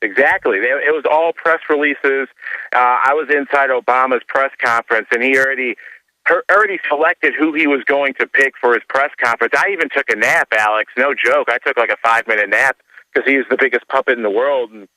Exactly. It was all press releases. I was inside Obama's press conference, and he already selected who he was going to pick for his press conference. I even took a nap, Alex. No joke. I took like a 5-minute nap because he was the biggest puppet in the world, and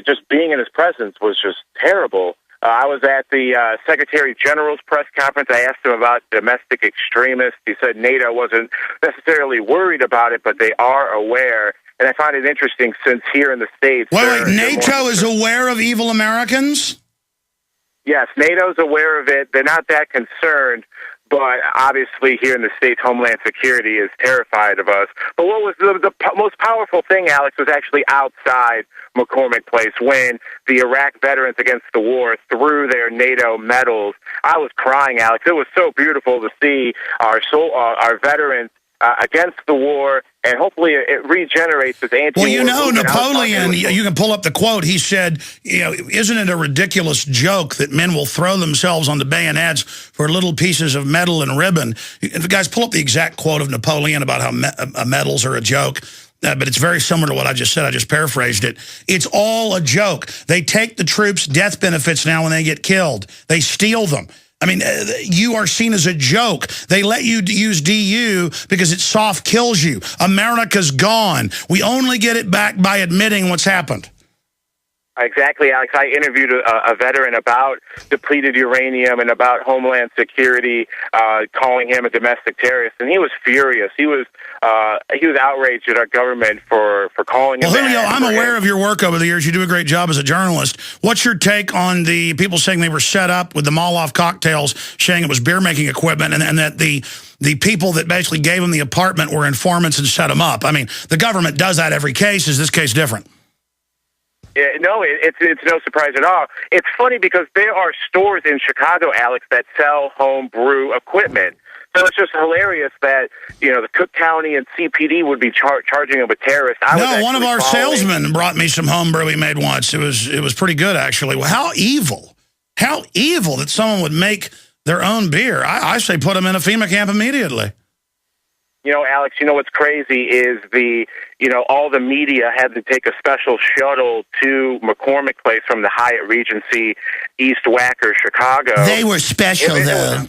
just being in his presence was just terrible. I was at the Secretary General's press conference. I asked him about domestic extremists. He said NATO wasn't necessarily worried about it, but they are aware. And I find it interesting since here in the States... Wait, NATO is aware of evil Americans? Yes, NATO's aware of it. They're not that concerned, but obviously here in the States, Homeland Security is terrified of us. But what was the most powerful thing, Alex, was actually outside McCormick Place when the Iraq Veterans Against the War threw their NATO medals. I was crying, Alex. It was so beautiful to see our veterans against the war, and hopefully it regenerates this anti-war. Well, Napoleon, you can pull up the quote. He said, isn't it a ridiculous joke that men will throw themselves on the bayonets for little pieces of metal and ribbon? If you guys pull up the exact quote of Napoleon about how medals are a joke, but it's very similar to what I just said. I just paraphrased it. It's all a joke. They take the troops' death benefits now when they get killed. They steal them. I mean, you are seen as a joke. They let you use DU because it soft kills you. America's gone. We only get it back by admitting what's happened. Exactly, Alex. I interviewed a veteran about depleted uranium and about Homeland Security, calling him a domestic terrorist, and he was furious. He was outraged at our government for calling him. Well, Julio, I'm aware of your work over the years. You do a great job as a journalist. What's your take on the people saying they were set up with the Molotov cocktails, saying it was beer-making equipment, and that the people that basically gave them the apartment were informants and set them up? I mean, the government does that every case. Is this case different? No, it's no surprise at all. It's funny because there are stores in Chicago, Alex, that sell home brew equipment. So it's just hilarious that, the Cook County and CPD would be charging them with terrorists. No, one of our salesmen brought me some home brew he made once. It was pretty good, actually. Well, how evil that someone would make their own beer. I say put them in a FEMA camp immediately. Alex, what's crazy is all the media had to take a special shuttle to McCormick Place from the Hyatt Regency, East Wacker, Chicago. They were special, though.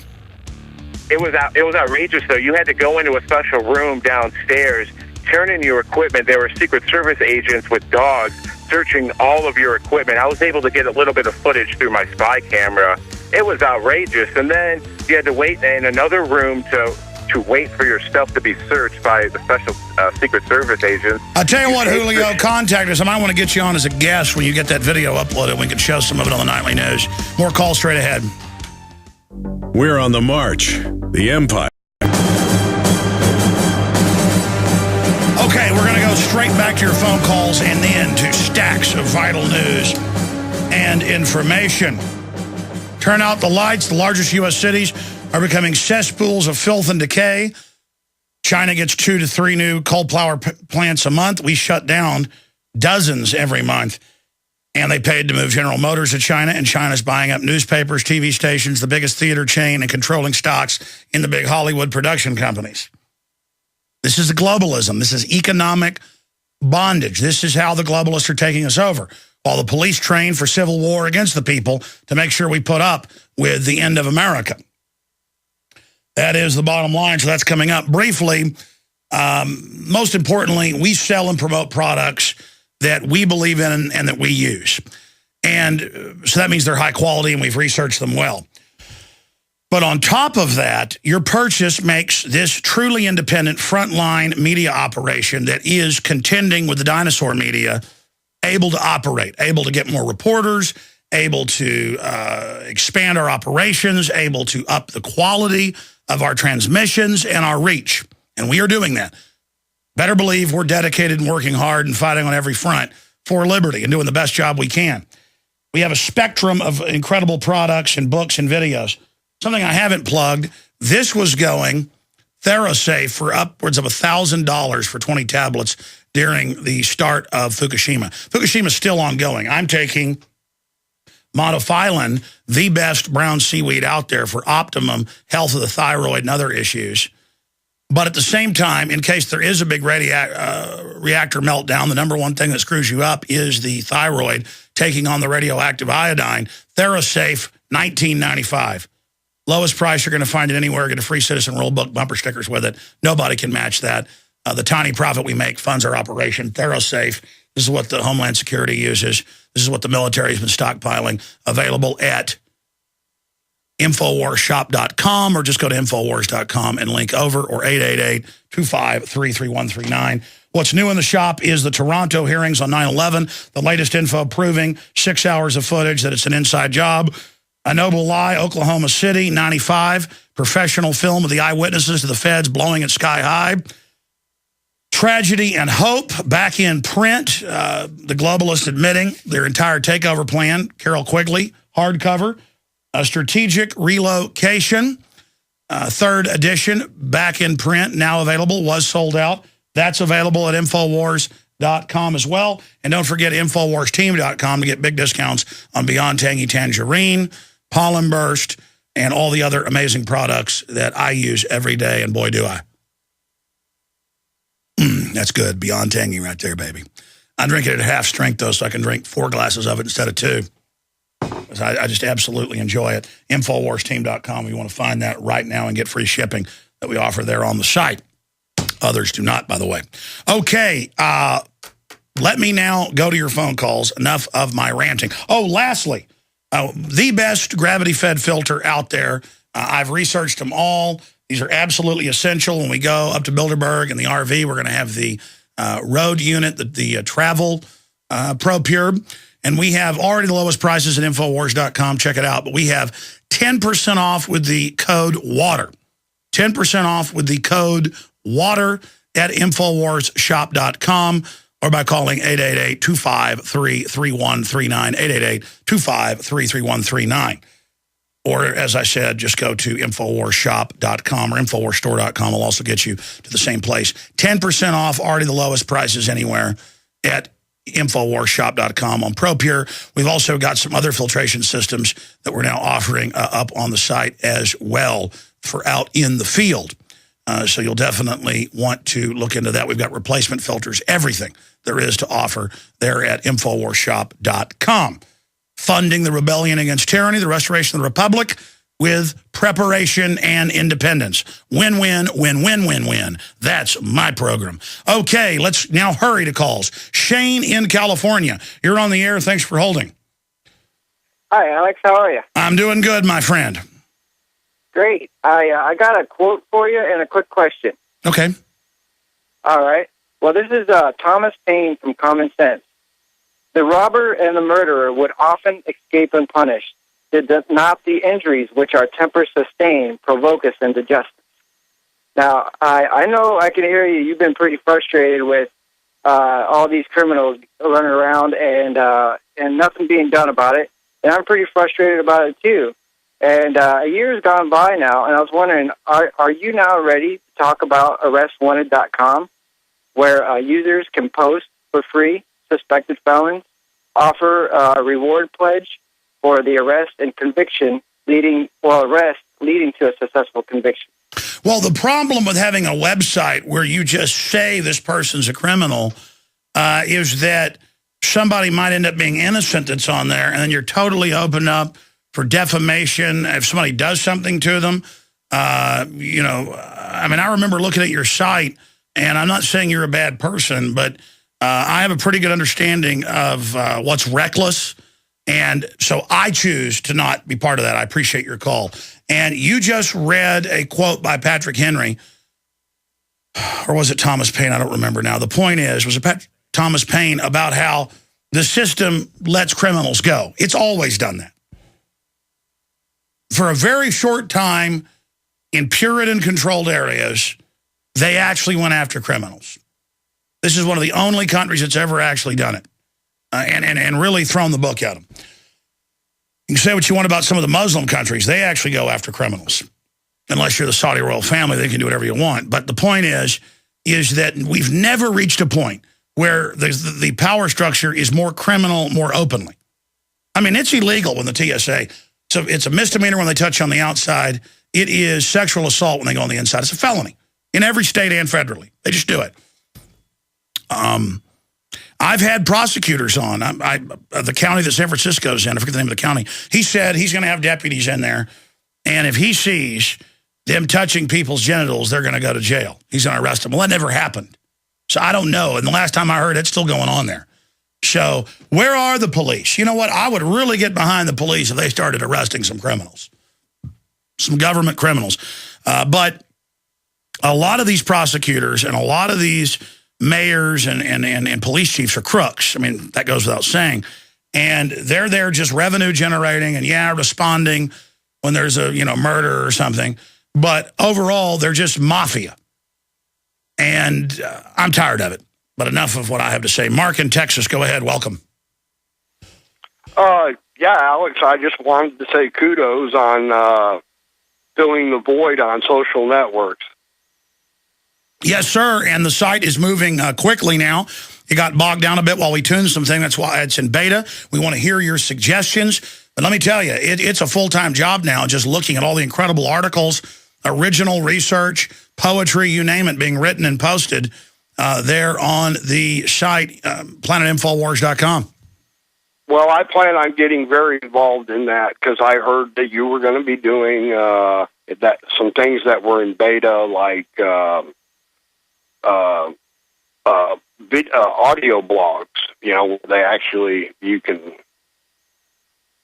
It was outrageous, though. You had to go into a special room downstairs, turn in your equipment. There were Secret Service agents with dogs searching all of your equipment. I was able to get a little bit of footage through my spy camera. It was outrageous. And then you had to wait in another room to wait for your stuff to be searched by the special Secret Service agents. I'll tell you what, Julio, contact us. I might want to get you on as a guest when you get that video uploaded. We can show some of it on the Nightly News. More calls straight ahead. We're on the march. The Empire. Okay, we're going to go straight back to your phone calls and then to stacks of vital news and information. Turn out the lights. The largest U.S. cities are becoming cesspools of filth and decay. China gets 2 to 3 new coal power plants a month. We shut down dozens every month. And they paid to move General Motors to China, and China's buying up newspapers, TV stations, the biggest theater chain, and controlling stocks in the big Hollywood production companies. This is globalism. This is economic bondage. This is how the globalists are taking us over. While the police train for civil war against the people to make sure we put up with the end of America. That is the bottom line, so that's coming up. Briefly, most importantly, we sell and promote products that we believe in and that we use. And so that means they're high quality and we've researched them well. But on top of that, your purchase makes this truly independent frontline media operation that is contending with the dinosaur media able to operate, able to get more reporters, able to expand our operations, able to up the quality of our transmissions and our reach. And we are doing that. Better believe we're dedicated and working hard and fighting on every front for liberty and doing the best job we can. We have a spectrum of incredible products and books and videos. Something I haven't plugged, this was going TheraSafe for upwards of $1,000 for 20 tablets during the start of Fukushima. Fukushima's still ongoing. I'm taking monophyllin, the best brown seaweed out there for optimum health of the thyroid and other issues. But at the same time, in case there is a big reactor meltdown, the number one thing that screws you up is the thyroid taking on the radioactive iodine. TheraSafe, $19.95. Lowest price you're going to find it anywhere. Get a free Citizen Rule Book, bumper stickers with it. Nobody can match that. The tiny profit we make funds our operation. TheraSafe. This is what the Homeland Security uses. This is what the military has been stockpiling. Available at InfoWarsShop.com, or just go to InfoWars.com and link over, or 888-253-3139. What's new in the shop is the Toronto hearings on 9/11. The latest info proving 6 hours of footage that it's an inside job. A Noble Lie, Oklahoma City, 95. Professional film of the eyewitnesses to the feds blowing it sky high. Tragedy and Hope, back in print. The globalists admitting their entire takeover plan. Carol Quigley, hardcover. A Strategic Relocation, third edition, back in print, now available, was sold out. That's available at InfoWars.com as well. And don't forget InfoWarsTeam.com to get big discounts on Beyond Tangy Tangerine, Pollen Burst, and all the other amazing products that I use every day, and boy, do I. That's good. Beyond Tangy right there, baby. I drink it at half strength, though, so I can drink 4 glasses of it instead of 2. I just absolutely enjoy it. InfoWarsTeam.com. You want to find that right now and get free shipping that we offer there on the site. Others do not, by the way. Okay, let me now go to your phone calls. Enough of my ranting. Oh, lastly, the best gravity-fed filter out there. I've researched them all. These are absolutely essential. When we go up to Bilderberg in the RV, we're going to have the road unit, the travel ProPure. And we have already the lowest prices at Infowars.com. Check it out. But we have 10% off with the code WATER. 10% off with the code WATER at InfoWarsShop.com, or by calling 888-253-3139, 888-253-3139. Or, as I said, just go to InfoWarsShop.com or InfoWarsStore.com. Will also get you to the same place. 10% off, already the lowest prices anywhere at InfoWarsShop.com on ProPure. We've also got some other filtration systems that we're now offering up on the site as well for out in the field. So you'll definitely want to look into that. We've got replacement filters, everything there is to offer there at InfoWarsShop.com. Funding the rebellion against tyranny, the restoration of the republic, with preparation and independence. Win-win, win-win, win-win. That's my program. Okay, let's now hurry to calls. Shane in California. You're on the air. Thanks for holding. Hi, Alex. How are you? I'm doing good, my friend. Great. I got a quote for you and a quick question. Okay. All right. Well, this is Thomas Paine from Common Sense. The robber and the murderer would often escape unpunished, did not the injuries which our tempers sustain provoke us into justice. Now, I know I can hear you. You've been pretty frustrated with all these criminals running around and nothing being done about it. And I'm pretty frustrated about it, too. And a year has gone by now, and I was wondering, are you now ready to talk about ArrestWanted.com, where users can post for free suspected felons, offer a reward pledge for the arrest and conviction leading to a successful conviction? Well, the problem with having a website where you just say this person's a criminal is that somebody might end up being innocent that's on there, and then you're totally open up for defamation if somebody does something to them. I remember looking at your site, and I'm not saying you're a bad person, but I have a pretty good understanding of what's reckless, and so I choose to not be part of that. I appreciate your call. And you just read a quote by Patrick Henry, or was it Thomas Paine? I don't remember now. The point is, was it Thomas Paine about how the system lets criminals go? It's always done that. For a very short time, in Puritan-controlled areas, they actually went after criminals. This is one of the only countries that's ever actually done it, and really thrown the book at them. You can say what you want about some of the Muslim countries. They actually go after criminals. Unless you're the Saudi royal family, they can do whatever you want. But the point is that we've never reached a point where the power structure is more criminal, more openly. I mean, it's illegal when the TSA, so it's a misdemeanor when they touch you on the outside. It is sexual assault when they go on the inside. It's a felony. in every state and federally. They just do it. I've had prosecutors on. The county that San Francisco's in, I forget the name of the county, he said he's going to have deputies in there, and if he sees them touching people's genitals, they're going to go to jail. He's going to arrest them. Well, that never happened. So I don't know. And the last time I heard, it's still going on there. So where are the police? You know what? I would really get behind the police if they started arresting some criminals, some government criminals. But a lot of these prosecutors and a lot of these mayors and police chiefs are crooks. I mean, that goes without saying. And they're there just revenue generating and, responding when there's a, murder or something. But overall, they're just mafia. And I'm tired of it. But enough of what I have to say. Mark in Texas, go ahead. Welcome. Yeah, Alex, I just wanted to say kudos on filling the void on social networks. Yes, sir. And the site is moving quickly now. It got bogged down a bit while we tuned something. That's why it's in beta. We want to hear your suggestions. But let me tell you, it's a full-time job now, just looking at all the incredible articles, original research, poetry, you name it, being written and posted there on the site, planetinfowars.com. Well, I plan on getting very involved in that because I heard that you were going to be doing some things that were in beta, like audio blogs. They actually, you can,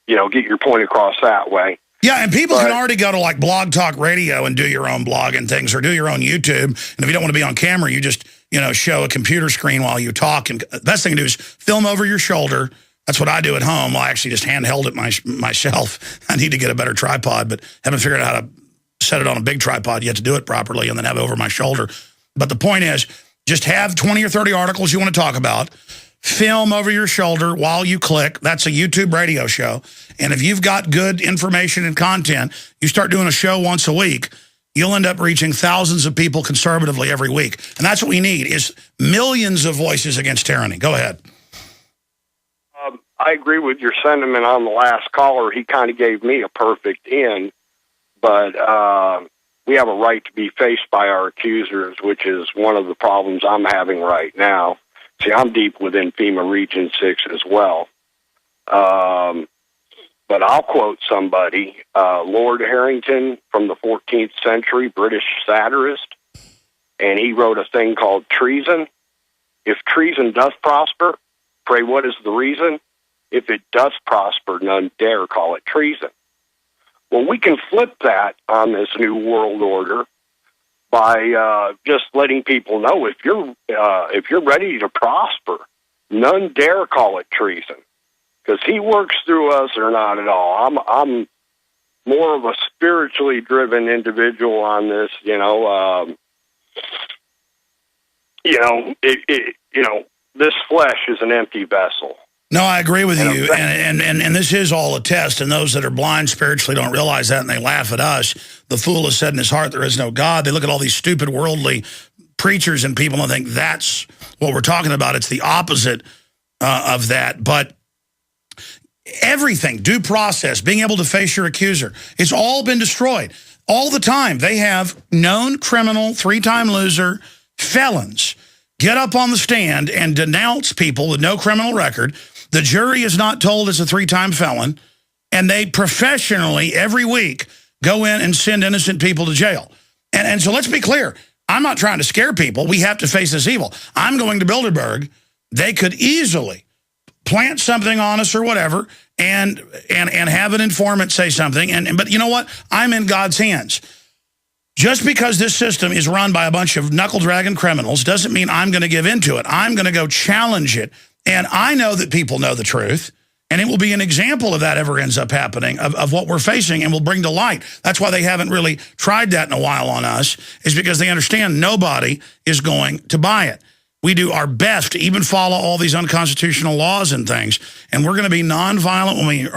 get your point across that way. Yeah, and people can already go to like Blog Talk Radio and do your own blog and things, or do your own YouTube. And if you don't want to be on camera, you just, show a computer screen while you talk. And the best thing to do is film over your shoulder. That's what I do at home. Well, I actually just handheld it myself. I need to get a better tripod, but haven't figured out how to set it on a big tripod yet to do it properly, and then have it over my shoulder. But the point is, just have 20 or 30 articles you want to talk about. Film over your shoulder while you click. That's a YouTube radio show. And if you've got good information and content, you start doing a show once a week, you'll end up reaching thousands of people conservatively every week. And that's what we need, is millions of voices against tyranny. Go ahead. I agree with your sentiment on the last caller. He kind of gave me a perfect in, but we have a right to be faced by our accusers, which is one of the problems I'm having right now. See, I'm deep within FEMA Region 6 as well. But I'll quote somebody, Lord Harrington from the 14th century, British satirist, and he wrote a thing called Treason. If treason does prosper, pray what is the reason? If it does prosper, none dare call it treason. Well, we can flip that on this new world order by just letting people know if you're ready to prosper, none dare call it treason, because he works through us or not at all. I'm more of a spiritually driven individual on this. This flesh is an empty vessel. No, I agree with you, and this is all a test, and those that are blind spiritually don't realize that, and they laugh at us. The fool has said in his heart there is no God. They look at all these stupid worldly preachers and people and think that's what we're talking about. It's the opposite of that. But everything, due process, being able to face your accuser, it's all been destroyed. All the time, they have known criminal, three-time loser, felons get up on the stand and denounce people with no criminal record. The jury is not told it's a three-time felon, and they professionally, every week, go in and send innocent people to jail. And so let's be clear. I'm not trying to scare people. We have to face this evil. I'm going to Bilderberg. They could easily plant something on us or whatever and have an informant say something. But you know what? I'm in God's hands. Just because this system is run by a bunch of knuckle-dragging criminals doesn't mean I'm going to give into it. I'm going to go challenge it. And I know that people know the truth, and it will be an example if that ever ends up happening, of what we're facing, and will bring to light. That's why they haven't really tried that in a while on us, is because they understand nobody is going to buy it. We do our best to even follow all these unconstitutional laws and things, and we're going to be nonviolent when we are